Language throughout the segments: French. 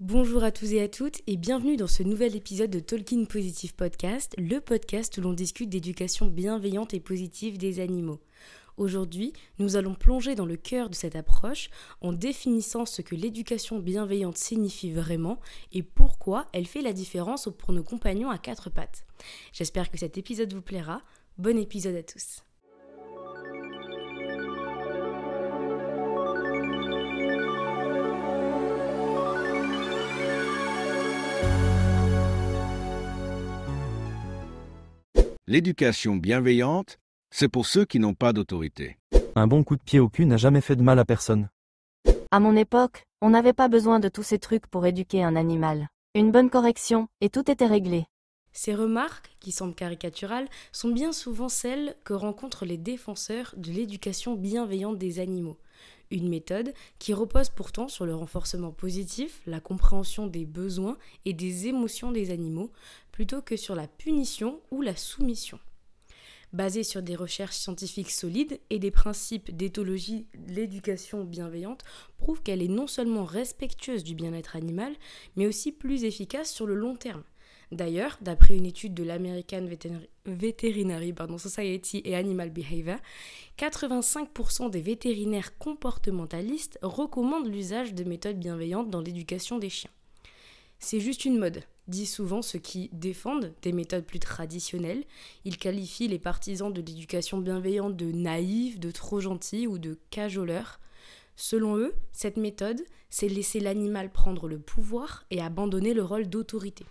Bonjour à tous et à toutes et bienvenue dans ce nouvel épisode de Talking Positive Podcast, le podcast où l'on discute d'éducation bienveillante et positive des animaux. Aujourd'hui, nous allons plonger dans le cœur de cette approche en définissant ce que l'éducation bienveillante signifie vraiment et pourquoi elle fait la différence pour nos compagnons à quatre pattes. J'espère que cet épisode vous plaira. Bon épisode à tous. L'éducation bienveillante, c'est pour ceux qui n'ont pas d'autorité. Un bon coup de pied au cul n'a jamais fait de mal à personne. À mon époque, on n'avait pas besoin de tous ces trucs pour éduquer un animal. Une bonne correction, et tout était réglé. Ces remarques, qui semblent caricaturales, sont bien souvent celles que rencontrent les défenseurs de l'éducation bienveillante des animaux. Une méthode qui repose pourtant sur le renforcement positif, la compréhension des besoins et des émotions des animaux, plutôt que sur la punition ou la soumission. Basée sur des recherches scientifiques solides et des principes d'éthologie, l'éducation bienveillante prouve qu'elle est non seulement respectueuse du bien-être animal, mais aussi plus efficace sur le long terme. D'ailleurs, d'après une étude de l'American Veterinary Society et Animal Behavior, 85% des vétérinaires comportementalistes recommandent l'usage de méthodes bienveillantes dans l'éducation des chiens. C'est juste une mode, disent souvent ceux qui défendent des méthodes plus traditionnelles. Ils qualifient les partisans de l'éducation bienveillante de naïfs, de trop gentils ou de cajoleurs. Selon eux, cette méthode, c'est laisser l'animal prendre le pouvoir et abandonner le rôle d'autorité.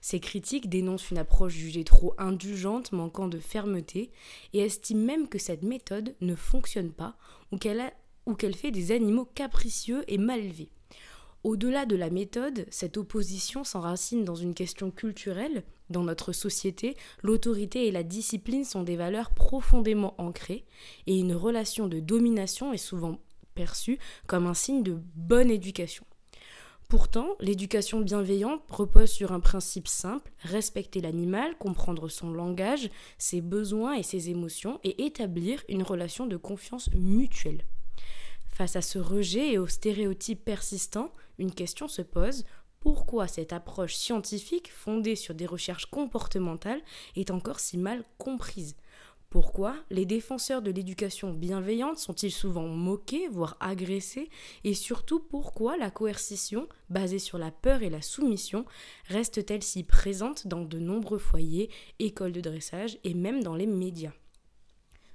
Ces critiques dénoncent une approche jugée trop indulgente, manquant de fermeté, et estiment même que cette méthode ne fonctionne pas ou qu'elle fait des animaux capricieux et mal élevés. Au-delà de la méthode, cette opposition s'enracine dans une question culturelle. Dans notre société, l'autorité et la discipline sont des valeurs profondément ancrées, et une relation de domination est souvent perçue comme un signe de bonne éducation. Pourtant, l'éducation bienveillante repose sur un principe simple, respecter l'animal, comprendre son langage, ses besoins et ses émotions et établir une relation de confiance mutuelle. Face à ce rejet et aux stéréotypes persistants, une question se pose: pourquoi cette approche scientifique fondée sur des recherches comportementales est encore si mal comprise ? Pourquoi les défenseurs de l'éducation bienveillante sont-ils souvent moqués, voire agressés ? Et surtout, pourquoi la coercition, basée sur la peur et la soumission, reste-t-elle si présente dans de nombreux foyers, écoles de dressage et même dans les médias ?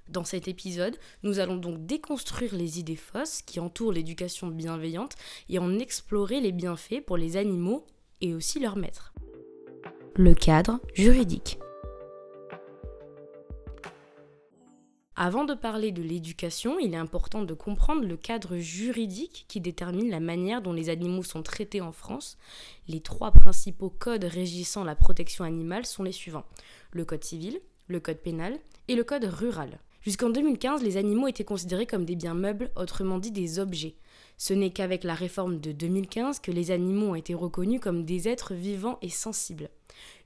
Dans cet épisode, nous allons donc déconstruire les idées fausses qui entourent l'éducation bienveillante et en explorer les bienfaits pour les animaux et aussi leurs maîtres. Le cadre juridique. Avant de parler de l'éducation, il est important de comprendre le cadre juridique qui détermine la manière dont les animaux sont traités en France. Les trois principaux codes régissant la protection animale sont les suivants: le code civil, le code pénal et le code rural. Jusqu'en 2015, les animaux étaient considérés comme des biens meubles, autrement dit des objets. Ce n'est qu'avec la réforme de 2015 que les animaux ont été reconnus comme des êtres vivants et sensibles.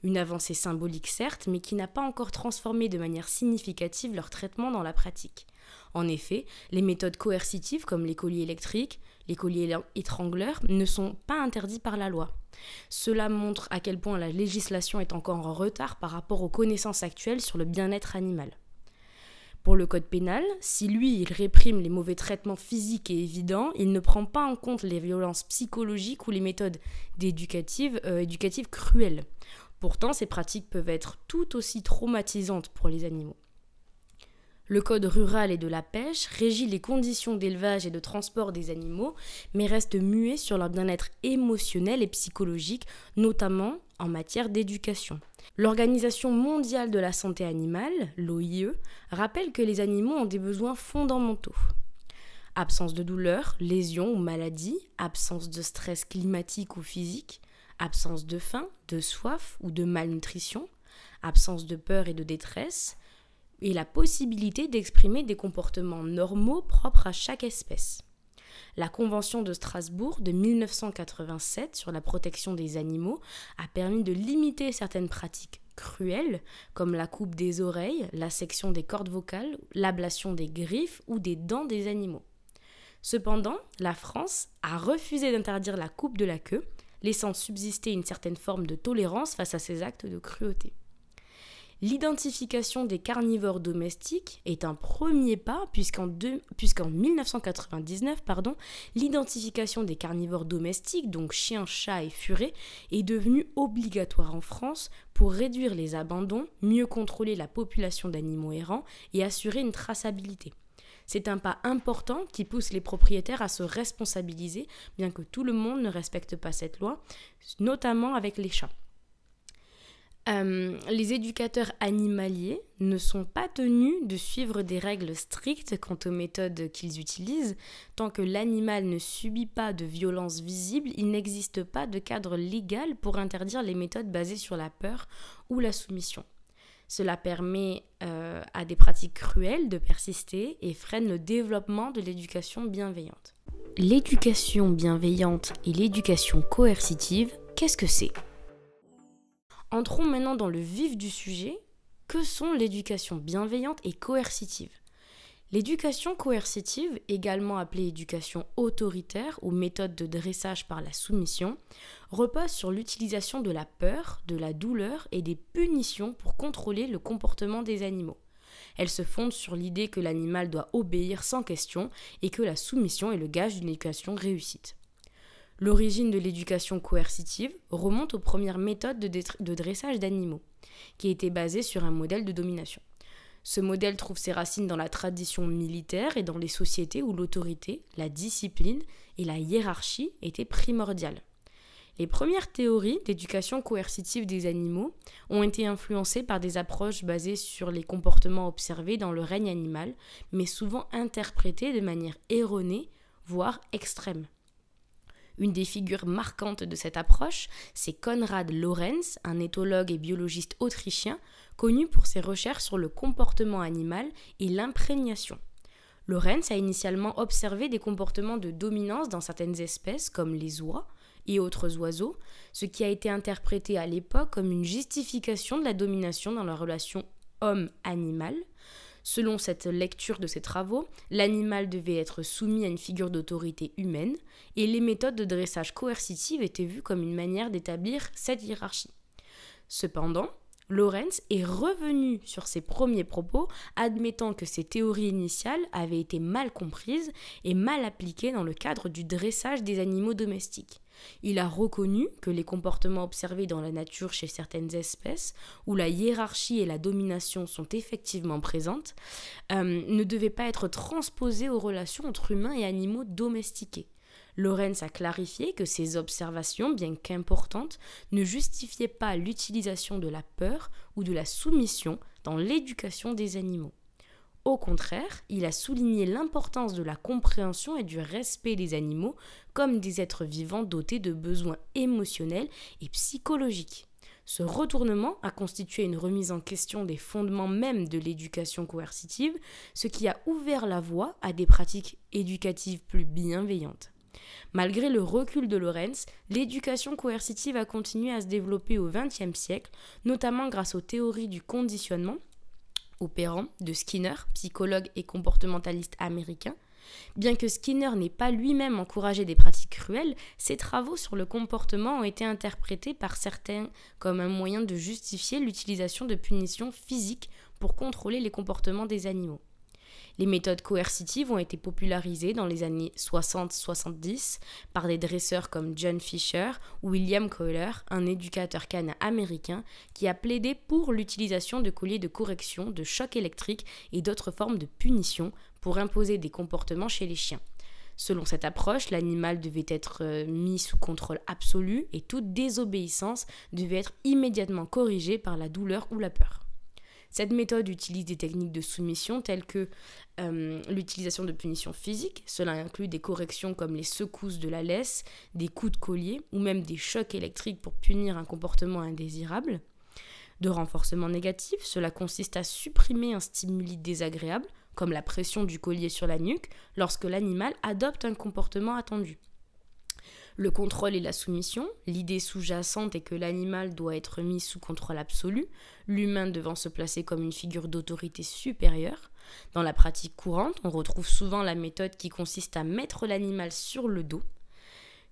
Une avancée symbolique certes, mais qui n'a pas encore transformé de manière significative leur traitement dans la pratique. En effet, les méthodes coercitives comme les colliers électriques, les colliers étrangleurs ne sont pas interdits par la loi. Cela montre à quel point la législation est encore en retard par rapport aux connaissances actuelles sur le bien-être animal. Pour le code pénal, si lui, il réprime les mauvais traitements physiques et évidents, il ne prend pas en compte les violences psychologiques ou les méthodes éducatives cruelles. Pourtant, ces pratiques peuvent être tout aussi traumatisantes pour les animaux. Le code rural et de la pêche régit les conditions d'élevage et de transport des animaux, mais reste muet sur leur bien-être émotionnel et psychologique, notamment en matière d'éducation. L'Organisation mondiale de la santé animale, l'OIE, rappelle que les animaux ont des besoins fondamentaux. Absence de douleur, lésions ou maladies, absence de stress climatique ou physique, absence de faim, de soif ou de malnutrition, absence de peur et de détresse, et la possibilité d'exprimer des comportements normaux propres à chaque espèce. La Convention de Strasbourg de 1987 sur la protection des animaux a permis de limiter certaines pratiques cruelles, comme la coupe des oreilles, la section des cordes vocales, l'ablation des griffes ou des dents des animaux. Cependant, la France a refusé d'interdire la coupe de la queue, laissant subsister une certaine forme de tolérance face à ces actes de cruauté. L'identification des carnivores domestiques est un premier pas puisqu'en 1999, l'identification des carnivores domestiques, donc chiens, chats et furets, est devenue obligatoire en France pour réduire les abandons, mieux contrôler la population d'animaux errants et assurer une traçabilité. C'est un pas important qui pousse les propriétaires à se responsabiliser, bien que tout le monde ne respecte pas cette loi, notamment avec les chats. Les éducateurs animaliers ne sont pas tenus de suivre des règles strictes quant aux méthodes qu'ils utilisent. Tant que l'animal ne subit pas de violence visible, il n'existe pas de cadre légal pour interdire les méthodes basées sur la peur ou la soumission. Cela permet à des pratiques cruelles de persister et freine le développement de l'éducation bienveillante. L'éducation bienveillante et l'éducation coercitive, qu'est-ce que c'est ? Entrons maintenant dans le vif du sujet. Que sont l'éducation bienveillante et coercitive ? L'éducation coercitive, également appelée éducation autoritaire ou méthode de dressage par la soumission, repose sur l'utilisation de la peur, de la douleur et des punitions pour contrôler le comportement des animaux. Elle se fonde sur l'idée que l'animal doit obéir sans question et que la soumission est le gage d'une éducation réussite. L'origine de l'éducation coercitive remonte aux premières méthodes de dressage d'animaux, qui étaient basées sur un modèle de domination. Ce modèle trouve ses racines dans la tradition militaire et dans les sociétés où l'autorité, la discipline et la hiérarchie étaient primordiales. Les premières théories d'éducation coercitive des animaux ont été influencées par des approches basées sur les comportements observés dans le règne animal, mais souvent interprétées de manière erronée, voire extrême. Une des figures marquantes de cette approche, c'est Konrad Lorenz, un éthologue et biologiste autrichien, connu pour ses recherches sur le comportement animal et l'imprégnation. Lorenz a initialement observé des comportements de dominance dans certaines espèces, comme les oies et autres oiseaux, ce qui a été interprété à l'époque comme une justification de la domination dans la relation homme-animal. Selon cette lecture de ses travaux, l'animal devait être soumis à une figure d'autorité humaine et les méthodes de dressage coercitive étaient vues comme une manière d'établir cette hiérarchie. Cependant, Lorenz est revenu sur ses premiers propos, admettant que ces théories initiales avaient été mal comprises et mal appliquées dans le cadre du dressage des animaux domestiques. Il a reconnu que les comportements observés dans la nature chez certaines espèces, où la hiérarchie et la domination sont effectivement présentes, ne devaient pas être transposés aux relations entre humains et animaux domestiqués. Lorenz a clarifié que ces observations, bien qu'importantes, ne justifiaient pas l'utilisation de la peur ou de la soumission dans l'éducation des animaux. Au contraire, il a souligné l'importance de la compréhension et du respect des animaux comme des êtres vivants dotés de besoins émotionnels et psychologiques. Ce retournement a constitué une remise en question des fondements même de l'éducation coercitive, ce qui a ouvert la voie à des pratiques éducatives plus bienveillantes. Malgré le recul de Lorenz, l'éducation coercitive a continué à se développer au XXe siècle, notamment grâce aux théories du conditionnement opérant de Skinner, psychologue et comportementaliste américain. Bien que Skinner n'ait pas lui-même encouragé des pratiques cruelles, ses travaux sur le comportement ont été interprétés par certains comme un moyen de justifier l'utilisation de punitions physiques pour contrôler les comportements des animaux. Les méthodes coercitives ont été popularisées dans les années 60-70 par des dresseurs comme John Fisher ou William Kohler, un éducateur canin américain qui a plaidé pour l'utilisation de colliers de correction, de chocs électriques et d'autres formes de punition pour imposer des comportements chez les chiens. Selon cette approche, l'animal devait être mis sous contrôle absolu et toute désobéissance devait être immédiatement corrigée par la douleur ou la peur. Cette méthode utilise des techniques de soumission telles que l'utilisation de punitions physiques. Cela inclut des corrections comme les secousses de la laisse, des coups de collier ou même des chocs électriques pour punir un comportement indésirable. De renforcement négatif, cela consiste à supprimer un stimuli désagréable, comme la pression du collier sur la nuque, lorsque l'animal adopte un comportement attendu. Le contrôle et la soumission, l'idée sous-jacente est que l'animal doit être mis sous contrôle absolu, l'humain devant se placer comme une figure d'autorité supérieure. Dans la pratique courante, on retrouve souvent la méthode qui consiste à mettre l'animal sur le dos.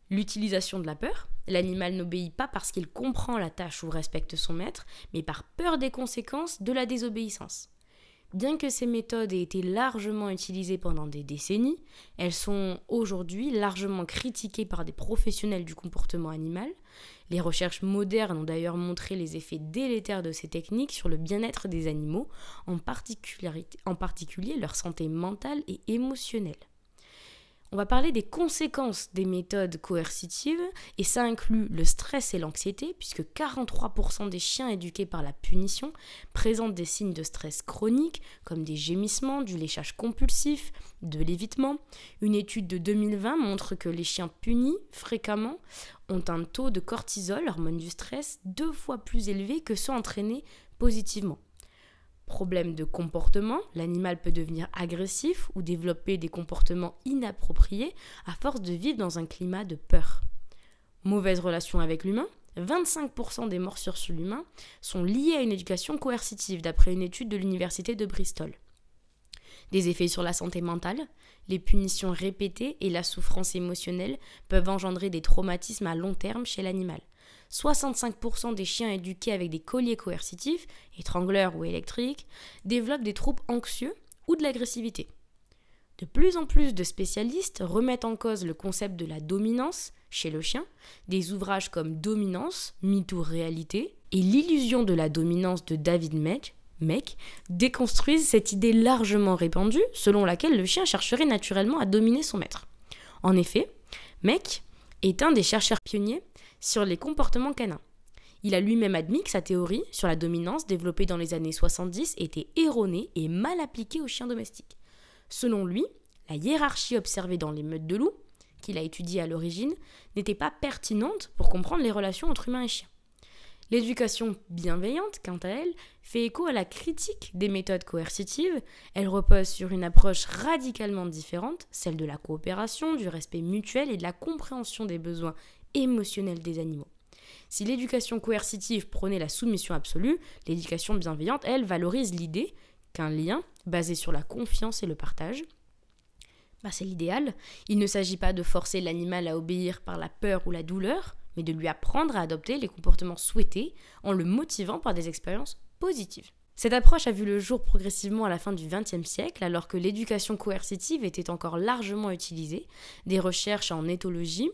L'utilisation de la peur. L'animal n'obéit pas parce qu'il comprend la tâche ou respecte son maître, mais par peur des conséquences de la désobéissance. Bien que ces méthodes aient été largement utilisées pendant des décennies, elles sont aujourd'hui largement critiquées par des professionnels du comportement animal. Les recherches modernes ont d'ailleurs montré les effets délétères de ces techniques sur le bien-être des animaux, en particulier leur santé mentale et émotionnelle. On va parler des conséquences des méthodes coercitives, et ça inclut le stress et l'anxiété, puisque 43% des chiens éduqués par la punition présentent des signes de stress chronique, comme des gémissements, du léchage compulsif, de l'évitement. Une étude de 2020 montre que les chiens punis fréquemment ont un taux de cortisol, hormone du stress, 2 fois plus élevé que ceux entraînés positivement. Problème de comportement, l'animal peut devenir agressif ou développer des comportements inappropriés à force de vivre dans un climat de peur. Mauvaise relation avec l'humain, 25% des morsures sur l'humain sont liées à une éducation coercitive, d'après une étude de l'université de Bristol. Des effets sur la santé mentale, les punitions répétées et la souffrance émotionnelle peuvent engendrer des traumatismes à long terme chez l'animal. 65% des chiens éduqués avec des colliers coercitifs, étrangleurs ou électriques, développent des troubles anxieux ou de l'agressivité. De plus en plus de spécialistes remettent en cause le concept de la dominance chez le chien. Des ouvrages comme Dominance, mythe ou réalité et L'illusion de la dominance de David Mech déconstruisent cette idée largement répandue selon laquelle le chien chercherait naturellement à dominer son maître. En effet, Mech est un des chercheurs pionniers sur les comportements canins. Il a lui-même admis que sa théorie sur la dominance développée dans les années 70 était erronée et mal appliquée aux chiens domestiques. Selon lui, la hiérarchie observée dans les meutes de loups, qu'il a étudiée à l'origine, n'était pas pertinente pour comprendre les relations entre humains et chiens. L'éducation bienveillante, quant à elle, fait écho à la critique des méthodes coercitives. Elle repose sur une approche radicalement différente, celle de la coopération, du respect mutuel et de la compréhension des besoins émotionnels des animaux. Si l'éducation coercitive prônait la soumission absolue, l'éducation bienveillante, elle, valorise l'idée qu'un lien basé sur la confiance et le partage, c'est l'idéal. Il ne s'agit pas de forcer l'animal à obéir par la peur ou la douleur, mais de lui apprendre à adopter les comportements souhaités en le motivant par des expériences positives. Cette approche a vu le jour progressivement à la fin du XXe siècle, alors que l'éducation coercitive était encore largement utilisée. Des recherches en éthologie,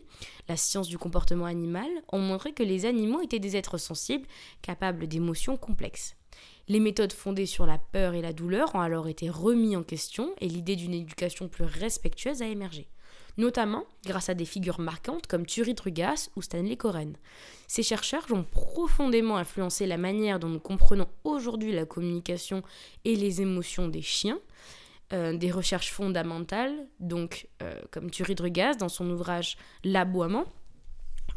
la science du comportement animal, ont montré que les animaux étaient des êtres sensibles, capables d'émotions complexes. Les méthodes fondées sur la peur et la douleur ont alors été remises en question et l'idée d'une éducation plus respectueuse a émergé, notamment grâce à des figures marquantes comme Turid Rugas ou Stanley Coren. Ces chercheurs ont profondément influencé la manière dont nous comprenons aujourd'hui la communication et les émotions des chiens. Des recherches fondamentales, comme Turid Rugas dans son ouvrage L'aboiement,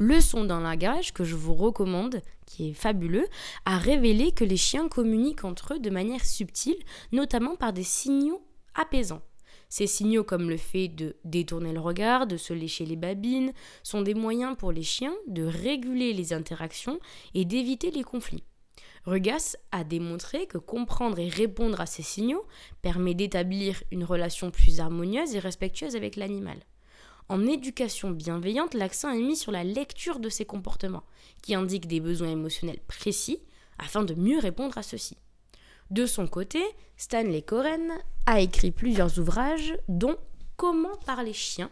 Leçon d'un langage, que je vous recommande, qui est fabuleux, a révélé que les chiens communiquent entre eux de manière subtile, notamment par des signaux apaisants. Ces signaux, comme le fait de détourner le regard, de se lécher les babines, sont des moyens pour les chiens de réguler les interactions et d'éviter les conflits. Rugas a démontré que comprendre et répondre à ces signaux permet d'établir une relation plus harmonieuse et respectueuse avec l'animal. En éducation bienveillante, l'accent est mis sur la lecture de ces comportements, qui indiquent des besoins émotionnels précis, afin de mieux répondre à ceux-ci. De son côté, Stanley Coren a écrit plusieurs ouvrages, dont Comment parler chien,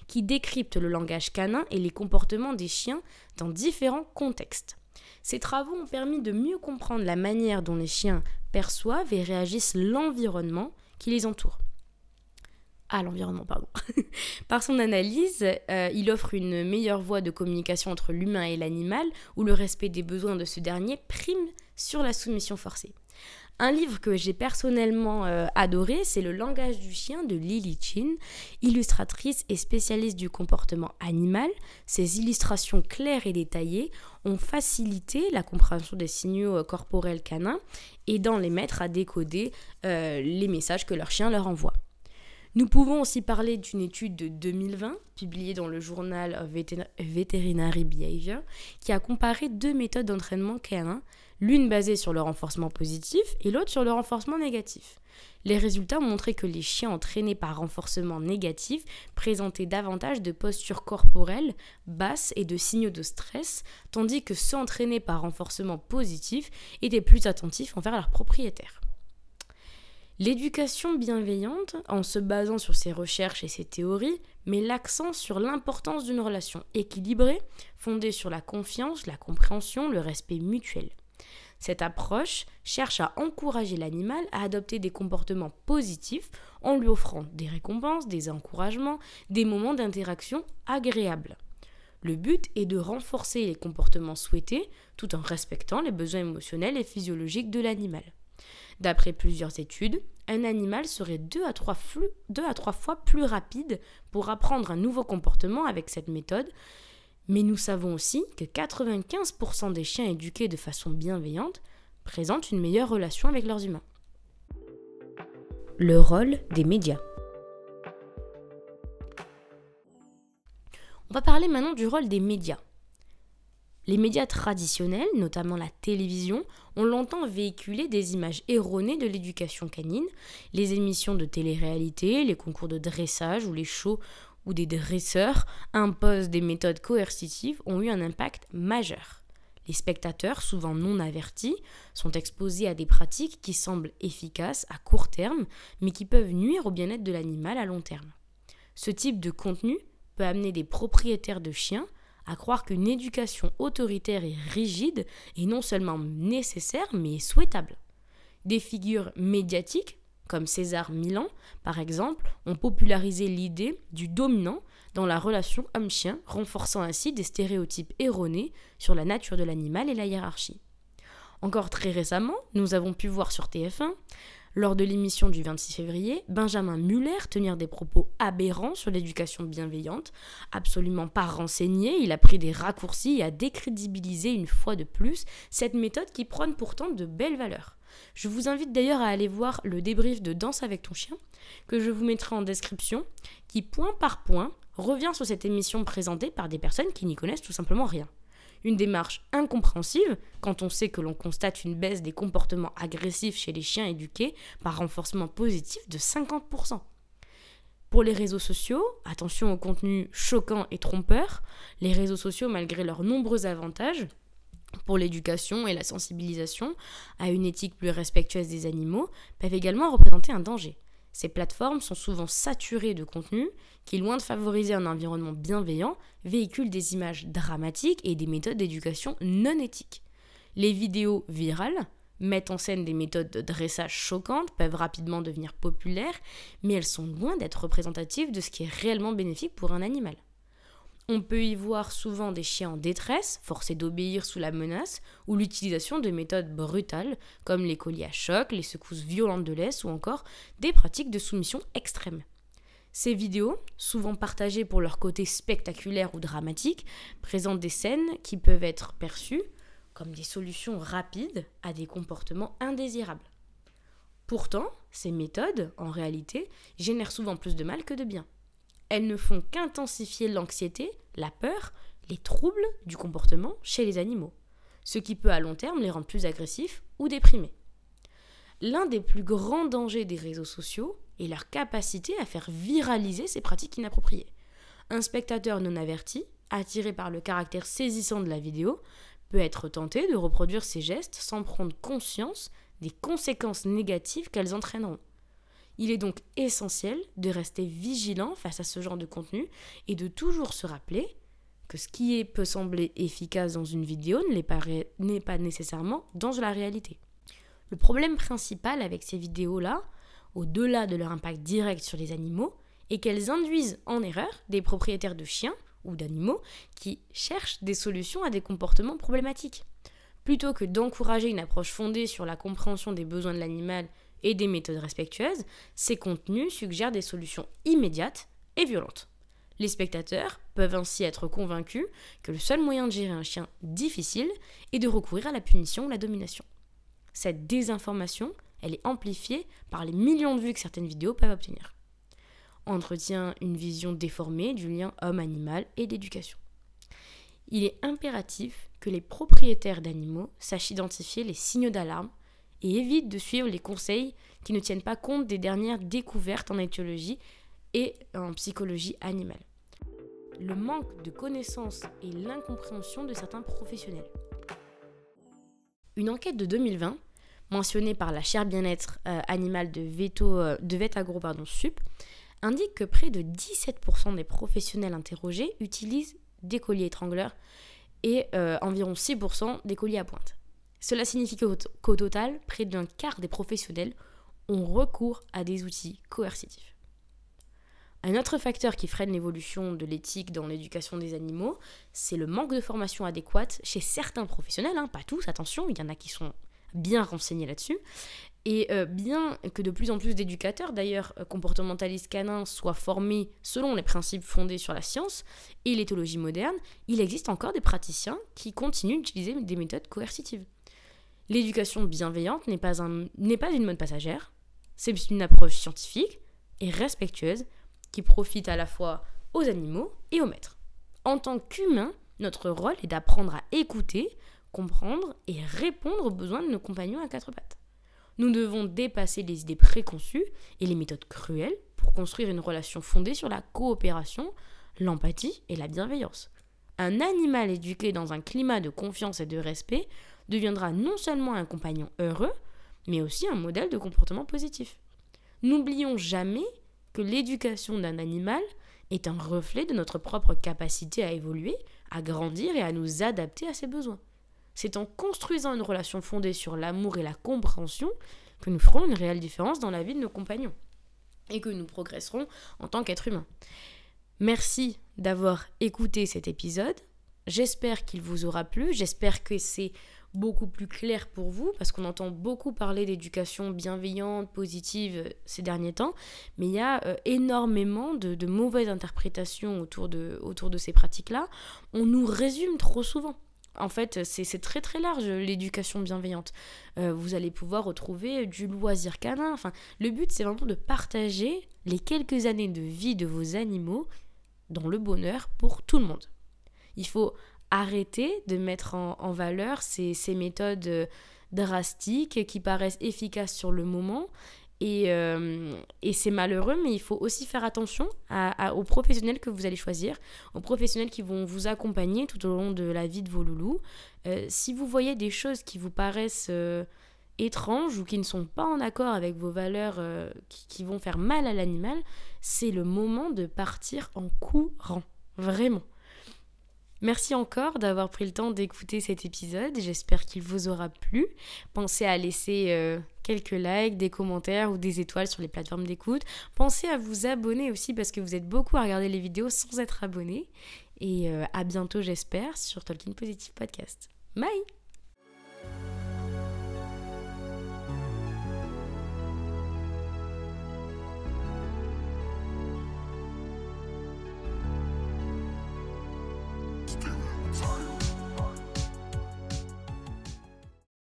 qui décryptent le langage canin et les comportements des chiens dans différents contextes. Ces travaux ont permis de mieux comprendre la manière dont les chiens perçoivent et réagissent l'environnement qui les entoure. Par son analyse, il offre une meilleure voie de communication entre l'humain et l'animal, où le respect des besoins de ce dernier prime sur la soumission forcée. Un livre que j'ai personnellement adoré, c'est Le langage du chien de Lily Chin, illustratrice et spécialiste du comportement animal. Ses illustrations claires et détaillées ont facilité la compréhension des signaux corporels canins, aidant les maîtres à décoder les messages que leur chien leur envoie. Nous pouvons aussi parler d'une étude de 2020, publiée dans le journal Veterinary Behavior, qui a comparé 2 méthodes d'entraînement canin, l'une basée sur le renforcement positif et l'autre sur le renforcement négatif. Les résultats ont montré que les chiens entraînés par renforcement négatif présentaient davantage de postures corporelles basses et de signaux de stress, tandis que ceux entraînés par renforcement positif étaient plus attentifs envers leurs propriétaires. L'éducation bienveillante, en se basant sur ses recherches et ses théories, met l'accent sur l'importance d'une relation équilibrée, fondée sur la confiance, la compréhension, le respect mutuel. Cette approche cherche à encourager l'animal à adopter des comportements positifs en lui offrant des récompenses, des encouragements, des moments d'interaction agréables. Le but est de renforcer les comportements souhaités tout en respectant les besoins émotionnels et physiologiques de l'animal. D'après plusieurs études, un animal serait 2 à 3 fois plus rapide pour apprendre un nouveau comportement avec cette méthode, mais nous savons aussi que 95% des chiens éduqués de façon bienveillante présentent une meilleure relation avec leurs humains. Le rôle des médias. On va parler maintenant du rôle des médias. Les médias traditionnels, notamment la télévision, ont longtemps véhiculé des images erronées de l'éducation canine. Les émissions de télé-réalité, les concours de dressage ou les shows où des dresseurs imposent des méthodes coercitives ont eu un impact majeur. Les spectateurs, souvent non avertis, sont exposés à des pratiques qui semblent efficaces à court terme, mais qui peuvent nuire au bien-être de l'animal à long terme. Ce type de contenu peut amener des propriétaires de chiens à croire qu'une éducation autoritaire et rigide est non seulement nécessaire, mais souhaitable. Des figures médiatiques, comme César Milan, par exemple, ont popularisé l'idée du dominant dans la relation homme-chien, renforçant ainsi des stéréotypes erronés sur la nature de l'animal et la hiérarchie. Encore très récemment, nous avons pu voir sur TF1, lors de l'émission du 26 février, Benjamin Muller tenir des propos aberrants sur l'éducation bienveillante. Absolument pas renseigné, il a pris des raccourcis et a décrédibilisé une fois de plus cette méthode qui prône pourtant de belles valeurs. Je vous invite d'ailleurs à aller voir le débrief de Danse avec ton chien, que je vous mettrai en description, qui point par point revient sur cette émission présentée par des personnes qui n'y connaissent tout simplement rien. Une démarche incompréhensible quand on sait que l'on constate une baisse des comportements agressifs chez les chiens éduqués par renforcement positif de 50%. Pour les réseaux sociaux, attention aux contenus choquants et trompeurs. Les réseaux sociaux, malgré leurs nombreux avantages pour l'éducation et la sensibilisation à une éthique plus respectueuse des animaux, peuvent également représenter un danger. Ces plateformes sont souvent saturées de contenus qui, loin de favoriser un environnement bienveillant, véhiculent des images dramatiques et des méthodes d'éducation non éthiques. Les vidéos virales mettent en scène des méthodes de dressage choquantes, peuvent rapidement devenir populaires, mais elles sont loin d'être représentatives de ce qui est réellement bénéfique pour un animal. On peut y voir souvent des chiens en détresse, forcés d'obéir sous la menace, ou l'utilisation de méthodes brutales, comme les colliers à choc, les secousses violentes de laisse, ou encore des pratiques de soumission extrêmes. Ces vidéos, souvent partagées pour leur côté spectaculaire ou dramatique, présentent des scènes qui peuvent être perçues comme des solutions rapides à des comportements indésirables. Pourtant, ces méthodes, en réalité, génèrent souvent plus de mal que de bien. Elles ne font qu'intensifier l'anxiété, la peur, les troubles du comportement chez les animaux, ce qui peut à long terme les rendre plus agressifs ou déprimés. L'un des plus grands dangers des réseaux sociaux est leur capacité à faire viraliser ces pratiques inappropriées. Un spectateur non averti, attiré par le caractère saisissant de la vidéo, peut être tenté de reproduire ces gestes sans prendre conscience des conséquences négatives qu'elles entraîneront. Il est donc essentiel de rester vigilant face à ce genre de contenu et de toujours se rappeler que ce qui peut sembler efficace dans une vidéo n'est pas nécessairement dans la réalité. Le problème principal avec ces vidéos-là, au-delà de leur impact direct sur les animaux, est qu'elles induisent en erreur des propriétaires de chiens ou d'animaux qui cherchent des solutions à des comportements problématiques. Plutôt que d'encourager une approche fondée sur la compréhension des besoins de l'animal et des méthodes respectueuses, ces contenus suggèrent des solutions immédiates et violentes. Les spectateurs peuvent ainsi être convaincus que le seul moyen de gérer un chien difficile est de recourir à la punition ou la domination. Cette désinformation, elle est amplifiée par les millions de vues que certaines vidéos peuvent obtenir. entretient une vision déformée du lien homme-animal et d'éducation. Il est impératif que les propriétaires d'animaux sachent identifier les signaux d'alarme et évitent de suivre les conseils qui ne tiennent pas compte des dernières découvertes en éthologie et en psychologie animale. Le manque de connaissances et l'incompréhension de certains professionnels. Une enquête de 2020, mentionnée par la chaire bien-être animale de Vetagro Sup, indique que près de 17% des professionnels interrogés utilisent des colliers étrangleurs et environ 6% des colliers à pointe. Cela signifie qu'au total, près d'un quart des professionnels ont recours à des outils coercitifs. Un autre facteur qui freine l'évolution de l'éthique dans l'éducation des animaux, c'est le manque de formation adéquate chez certains professionnels, pas tous, attention, il y en a qui sont bien renseignés là-dessus, et bien que de plus en plus d'éducateurs, d'ailleurs comportementalistes canins, soient formés selon les principes fondés sur la science et l'éthologie moderne, il existe encore des praticiens qui continuent d'utiliser des méthodes coercitives. L'éducation bienveillante n'est pas une mode passagère, c'est une approche scientifique et respectueuse qui profite à la fois aux animaux et aux maîtres. En tant qu'humains, notre rôle est d'apprendre à écouter, comprendre et répondre aux besoins de nos compagnons à quatre pattes. Nous devons dépasser les idées préconçues et les méthodes cruelles pour construire une relation fondée sur la coopération, l'empathie et la bienveillance. Un animal éduqué dans un climat de confiance et de respect deviendra non seulement un compagnon heureux, mais aussi un modèle de comportement positif. N'oublions jamais que l'éducation d'un animal est un reflet de notre propre capacité à évoluer, à grandir et à nous adapter à ses besoins. C'est en construisant une relation fondée sur l'amour et la compréhension que nous ferons une réelle différence dans la vie de nos compagnons et que nous progresserons en tant qu'êtres humains. Merci d'avoir écouté cet épisode. J'espère qu'il vous aura plu. J'espère que c'est beaucoup plus clair pour vous parce qu'on entend beaucoup parler d'éducation bienveillante, positive ces derniers temps, mais il y a énormément de mauvaises interprétations autour de ces pratiques-là. On nous résume trop souvent. En fait, c'est très très large l'éducation bienveillante. Vous allez pouvoir retrouver du loisir canin. Enfin, le but, c'est vraiment de partager les quelques années de vie de vos animaux dans le bonheur pour tout le monde. Il faut arrêter de mettre en valeur ces méthodes drastiques qui paraissent efficaces sur le moment. Et c'est malheureux, mais il faut aussi faire attention aux professionnels que vous allez choisir, aux professionnels qui vont vous accompagner tout au long de la vie de vos loulous. Si vous voyez des choses qui vous paraissent étranges ou qui ne sont pas en accord avec vos valeurs, qui vont faire mal à l'animal, c'est le moment de partir en courant, vraiment. Merci encore d'avoir pris le temps d'écouter cet épisode, j'espère qu'il vous aura plu. Pensez à laisser quelques likes, des commentaires ou des étoiles sur les plateformes d'écoute. Pensez à vous abonner aussi parce que vous êtes beaucoup à regarder les vidéos sans être abonné. Et à bientôt j'espère sur Talking Positive Podcast. Bye! Time.